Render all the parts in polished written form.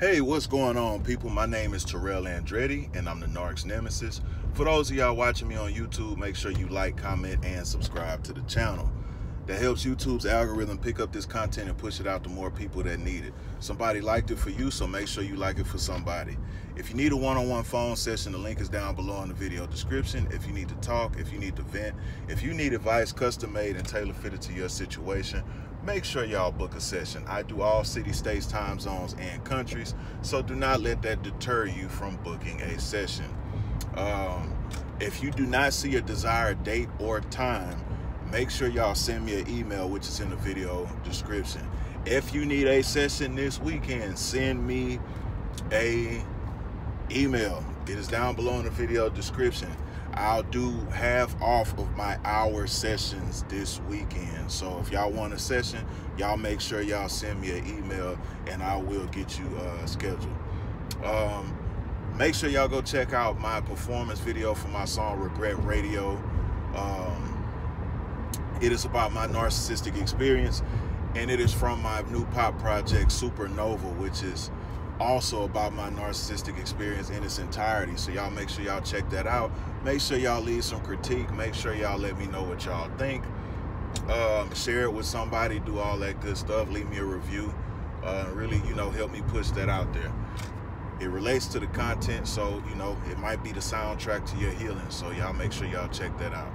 Hey, what's going on, people? My name is Terrell Andretti, and I'm the Narc's nemesis. For those of y'all watching me on YouTube, make sure you like, comment, and subscribe to the channel. That helps YouTube's algorithm pick up this content and push it out to more people that need it. Somebody liked it for you, so make sure you like it for somebody. If you need a one-on-one phone session, the link is down below in the video description. If you need to talk, if you need to vent, if you need advice custom-made and tailor-fitted to your situation, make sure y'all book a session. I do all cities, states, time zones, and countries, so do not let that deter you from booking a session. If you do not see a desired date or time, make sure y'all send me an email, which is in the video description. If you need a session this weekend, send me a email. It is down below in the video description. I'll do half off of my hour sessions this weekend. So if y'all want a session, y'all make sure y'all send me an email and I will get you scheduled. Make sure y'all go check out my performance video for my song Regret Radio. It is about my narcissistic experience, and it is from my new pop project Supernova, which is also about my narcissistic experience in its entirety. So y'all make sure y'all check that out. Make sure y'all leave some critique. Make sure y'all let me know what y'all think. Share it with somebody, do all that good stuff. Leave me a review. Really, help me push that out there. It relates to the content, so it might be the soundtrack to your healing. So y'all make sure y'all check that out.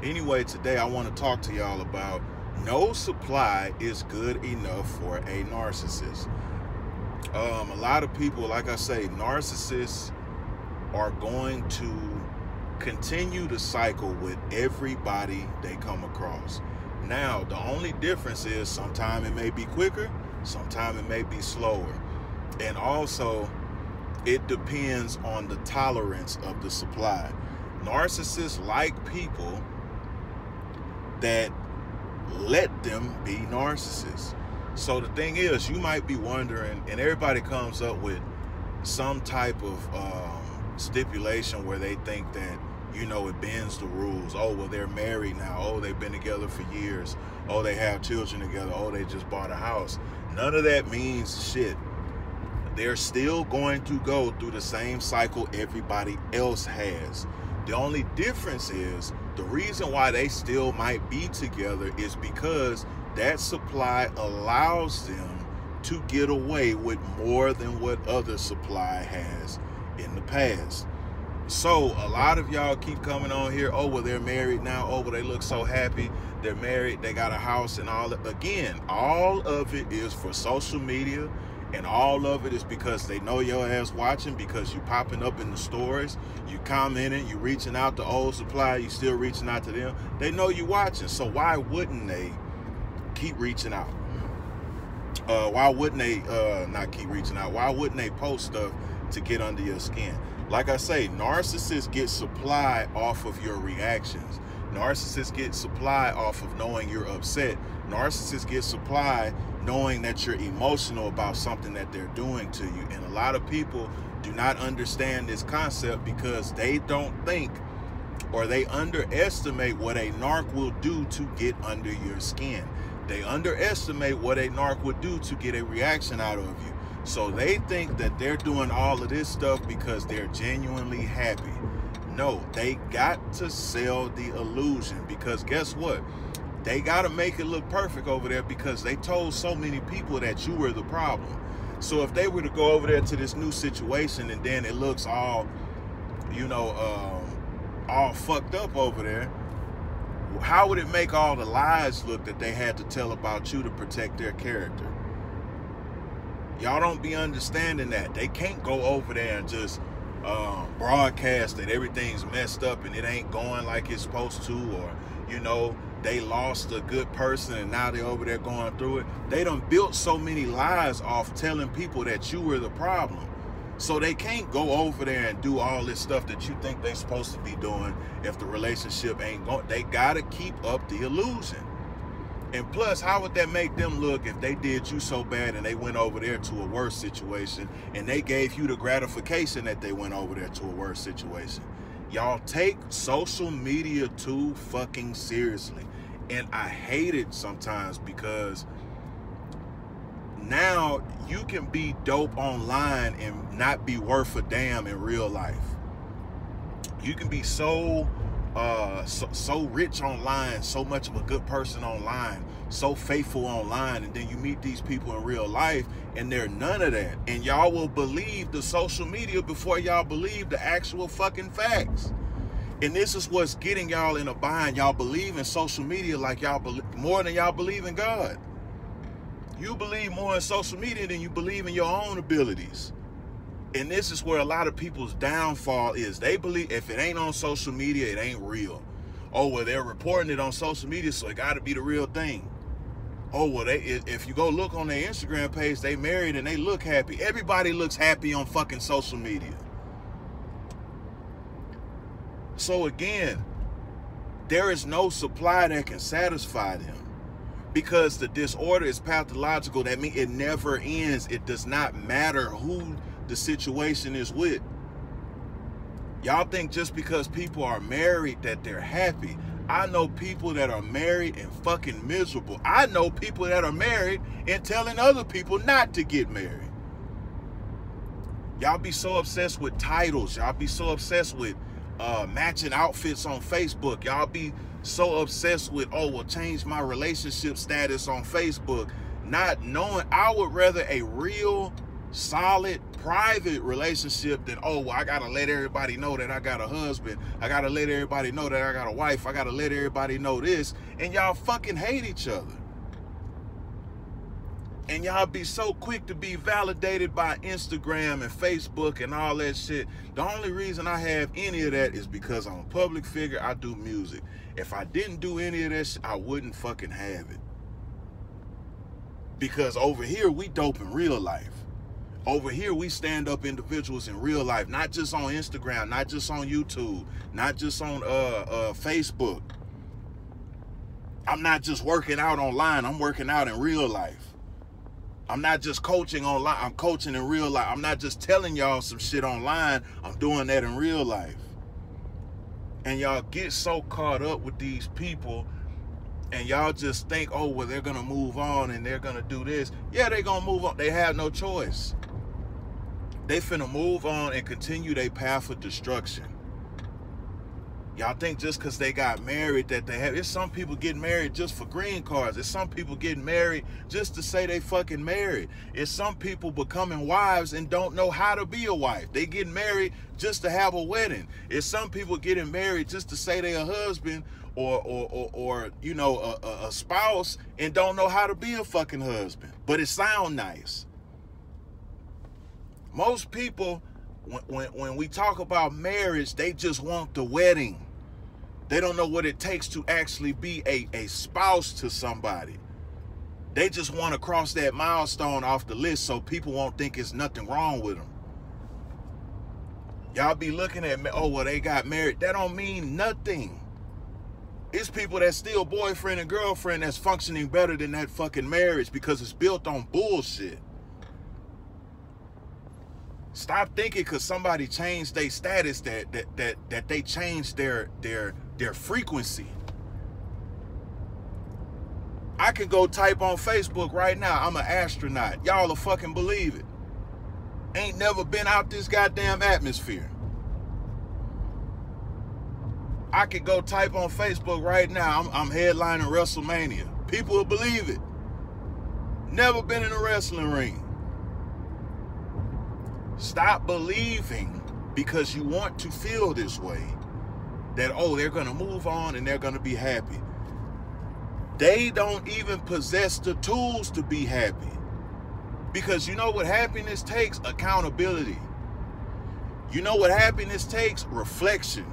Anyway, today I want to talk to y'all about no supply is good enough for a narcissist. A lot of people, like I say, narcissists are going to continue to cycle with everybody they come across. Now, the only difference is sometimes it may be quicker, sometimes it may be slower. And also, it depends on the tolerance of the supply. Narcissists like people that let them be narcissists. So the thing is, you might be wondering, and everybody comes up with some type of stipulation where they think that, it bends the rules. Oh, well, they're married now. Oh, they've been together for years. Oh, they have children together. Oh, they just bought a house. None of that means shit. They're still going to go through the same cycle everybody else has. The only difference is the reason why they still might be together is because that supply allows them to get away with more than what other supply has in the past. So a lot of y'all keep coming on here, oh, well, they're married now. Oh, well, they look so happy. They're married. They got a house and all that. Again, all of it is for social media. And all of it is because they know your ass watching, because you popping up in the stories, you commenting, you reaching out to old supply, you still reaching out to them. They know you watching, so why wouldn't they keep reaching out? Why wouldn't they not keep reaching out? Why wouldn't they post stuff to get under your skin? Like I say, narcissists get supply off of your reactions. Narcissists get supply off of knowing you're upset. Narcissists get supply knowing that you're emotional about something that they're doing to you. And a lot of people do not understand this concept because they don't think, or they underestimate what a narc will do to get under your skin. They underestimate what a narc would do to get a reaction out of you. So they think that they're doing all of this stuff because they're genuinely happy. No, they got to sell the illusion, because guess what? They got to make it look perfect over there because they told so many people that you were the problem. So if they were to go over there to this new situation and then it looks all, all fucked up over there, how would it make all the lies look that they had to tell about you to protect their character? Y'all don't be understanding that. They can't go over there and just broadcast that everything's messed up and it ain't going like it's supposed to, or, they lost a good person and now they're over there going through it. They done built so many lies off telling people that you were the problem. So they can't go over there and do all this stuff that you think they're supposed to be doing if the relationship ain't going. They gotta keep up the illusion. And plus, how would that make them look if they did you so bad and they went over there to a worse situation and they gave you the gratification that they went over there to a worse situation? Y'all take social media too fucking seriously. And I hate it sometimes because now you can be dope online and not be worth a damn in real life. You can be so rich online, so much of a good person online, so faithful online, and then you meet these people in real life and they're none of that. And y'all will believe the social media before y'all believe the actual fucking facts. And this is what's getting y'all in a bind. Y'all believe in social media like y'all believe more than y'all believe in God. You believe more in social media than you believe in your own abilities. And this is where a lot of people's downfall is. They believe if it ain't on social media, it ain't real. Oh, well, they're reporting it on social media, so it got to be the real thing. Oh, well, if you go look on their Instagram page, they married and they look happy. Everybody looks happy on fucking social media. So again, there is no supply that can satisfy them. Because the disorder is pathological, that means it never ends. It does not matter who the situation is with. Y'all think just because people are married that they're happy. I know people that are married and fucking miserable. I know people that are married and telling other people not to get married. Y'all be so obsessed with titles. Y'all be so obsessed with matching outfits on Facebook. Y'all be so obsessed with, oh, well, change my relationship status on Facebook. Not knowing, I would rather a real, solid, private relationship than, oh, well, I gotta let everybody know that I got a husband. I gotta let everybody know that I got a wife. I gotta let everybody know this. And y'all fucking hate each other. And y'all be so quick to be validated by Instagram and Facebook and all that shit. The only reason I have any of that is because I'm a public figure. I do music. If I didn't do any of that shit, I wouldn't fucking have it. Because over here, we dope in real life. Over here, we stand up individuals in real life, not just on Instagram, not just on YouTube, not just on Facebook. I'm not just working out online. I'm working out in real life. I'm not just coaching online. I'm coaching in real life. I'm not just telling y'all some shit online. I'm doing that in real life. And y'all get so caught up with these people and y'all just think, oh, well, they're going to move on and they're going to do this. Yeah, they're going to move on. They have no choice. They finna move on and continue their path of destruction. Y'all think just because they got married that they have... There's some people getting married just for green cards. There's some people getting married just to say they fucking married. It's some people becoming wives and don't know how to be a wife. They getting married just to have a wedding. It's some people getting married just to say they a husband or you know, a spouse and don't know how to be a fucking husband. But it sound nice. Most people, when we talk about marriage, they just want the wedding. They don't know what it takes to actually be a spouse to somebody. They just want to cross that milestone off the list so people won't think there's nothing wrong with them. Y'all be looking at, oh, well, they got married. That don't mean nothing. It's people that's still boyfriend and girlfriend that's functioning better than that fucking marriage because it's built on bullshit. Stop thinking because somebody changed their status that they changed their frequency. I can go type on Facebook right now, I'm an astronaut. Y'all will fucking believe it. Ain't never been out this goddamn atmosphere. I could go type on Facebook right now, I'm headlining WrestleMania. People will believe it. Never been in a wrestling ring. Stop believing because you want to feel this way that, oh, they're going to move on and they're going to be happy. They don't even possess the tools to be happy. Because you know what happiness takes? Accountability. You know what happiness takes? Reflection.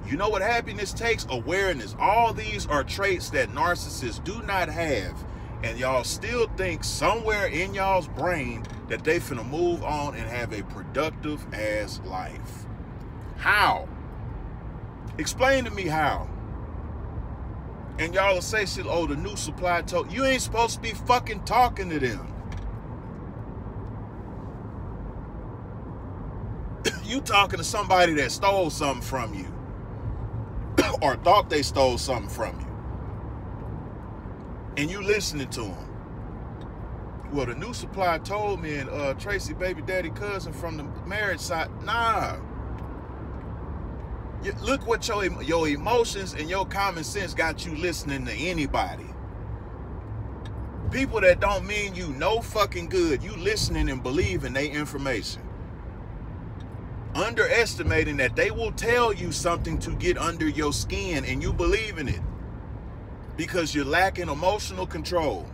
You know what happiness takes? Awareness. All these are traits that narcissists do not have. And y'all still think somewhere in y'all's brain that they finna move on and have a productive ass life. How? Explain to me how. And y'all will say shit, oh, the new supply told you ain't supposed to be fucking talking to them. You talking to somebody that stole something from you or thought they stole something from you. And you listening to them. well, the new supply told me, and Tracy baby daddy cousin from the marriage side, nah. Look what your emotions and your common sense got you listening to anybody. People that don't mean you no fucking good, you listening and believing their information. Underestimating that they will tell you something to get under your skin and you believe in it. Because you're lacking emotional control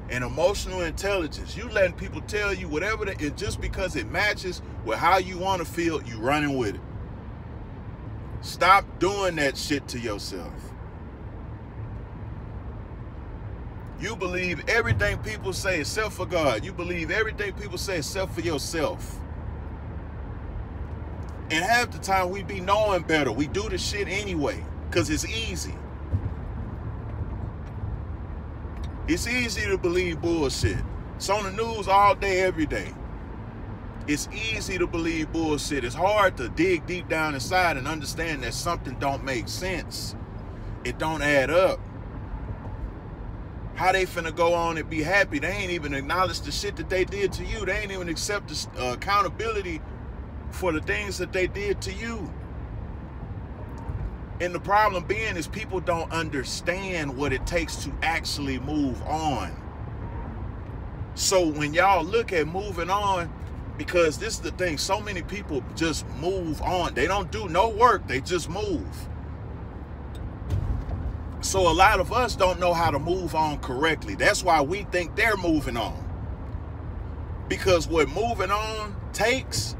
and emotional intelligence. You letting people tell you whatever, and just because it matches with how you want to feel, you running with it. Stop doing that shit to yourself. You believe everything people say except for God. You believe everything people say except for yourself. And half the time we be knowing better. We do the shit anyway because it's easy. It's easy to believe bullshit. It's on the news all day, every day. It's easy to believe bullshit. It's hard to dig deep down inside and understand that something don't make sense. It don't add up. How they finna go on and be happy? They ain't even acknowledge the shit that they did to you. They ain't even accept the accountability for the things that they did to you. And the problem being is people don't understand what it takes to actually move on. So when y'all look at moving on, because this is the thing, so many people just move on. They don't do no work, they just move. So a lot of us don't know how to move on correctly. That's why we think they're moving on. Because what moving on takes,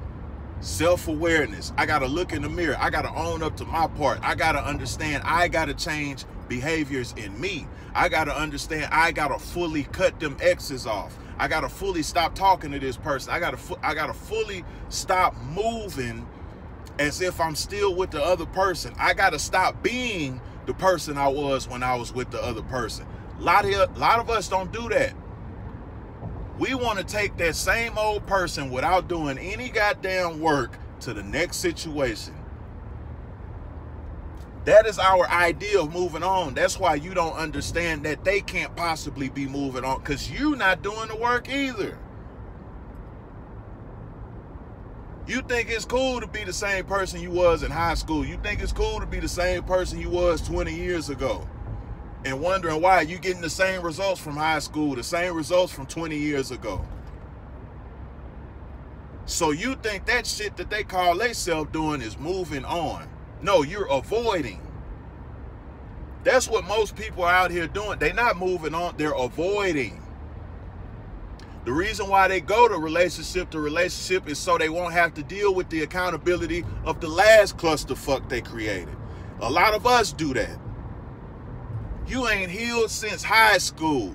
self-awareness. I got to look in the mirror. I got to own up to my part. I got to understand I got to change behaviors in me. I got to understand I got to fully cut them exes off. I got to fully stop talking to this person. I got to fully stop moving as if I'm still with the other person. I got to stop being the person I was when I was with the other person. A lot of us don't do that. We want to take that same old person without doing any goddamn work to the next situation. That is our idea of moving on. That's why you don't understand that they can't possibly be moving on, because you're not doing the work either. You think it's cool to be the same person you was in high school. You think it's cool to be the same person you was 20 years ago. And wondering why you getting the same results from high school, the same results from 20 years ago. So you think that shit that they call themselves doing is moving on. No, you're avoiding. That's what most people are out here doing. They're not moving on, they're avoiding. The reason why they go to relationship is so they won't have to deal with the accountability of the last clusterfuck they created. A lot of us do that. You ain't healed since high school.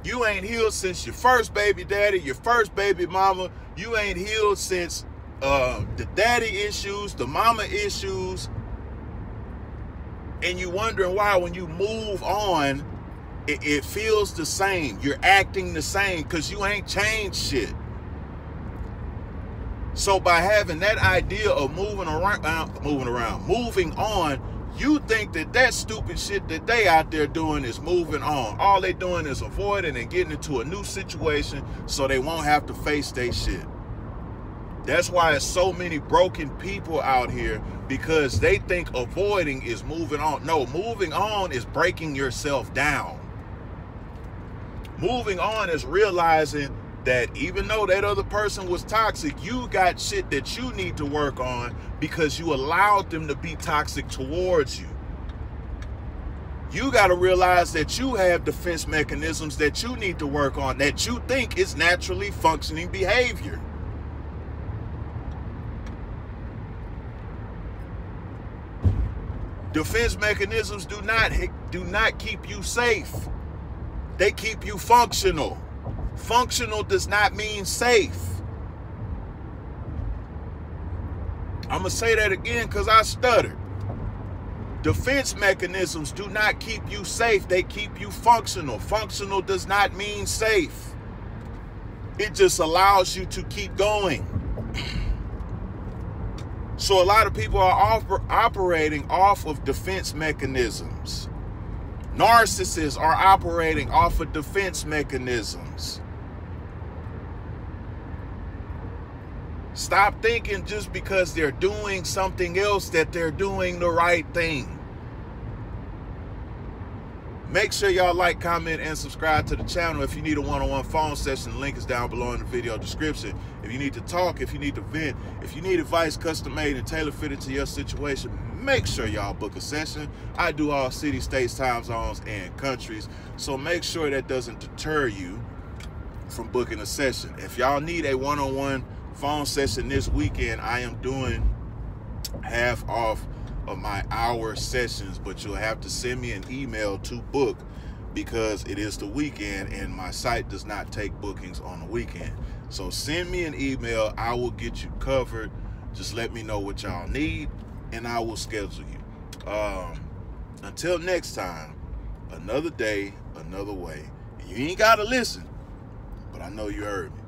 You ain't healed since your first baby daddy, your first baby mama. You ain't healed since the daddy issues, the mama issues. And you wondering why when you move on, it feels the same. You're acting the same because you ain't changed shit. So by having that idea of moving on, you think that stupid shit that they out there doing is moving on. All they doing is avoiding and getting into a new situation so they won't have to face their shit. That's why there's so many broken people out here, because they think avoiding is moving on. No, moving on is breaking yourself down. Moving on is realizing that even though that other person was toxic, you got shit that you need to work on because you allowed them to be toxic towards you. You got to realize that you have defense mechanisms that you need to work on, that you think is naturally functioning behavior. Defense mechanisms do not keep you safe. They keep you functional. Functional does not mean safe. I'm going to say that again because I stuttered. Defense mechanisms do not keep you safe. They keep you functional. Functional does not mean safe. It just allows you to keep going. So a lot of people are operating off of defense mechanisms. Narcissists are operating off of defense mechanisms. Stop thinking just because they're doing something else that they're doing the right thing. Make sure y'all like, comment, and subscribe to the channel. If you need a one-on-one phone session, the link is down below in the video description. If you need to talk, if you need to vent, if you need advice custom-made and tailor-fitted to your situation, make sure y'all book a session. I do all cities, states, time zones, and countries. So make sure that doesn't deter you from booking a session. If y'all need a one-on-one phone session this weekend, I am doing half off of my hour sessions, but you'll have to send me an email to book because it is the weekend and my site does not take bookings on the weekend. So send me an email. I will get you covered. Just let me know what y'all need and I will schedule you. Until next time, another day, another way. And you ain't got to listen, but I know you heard me.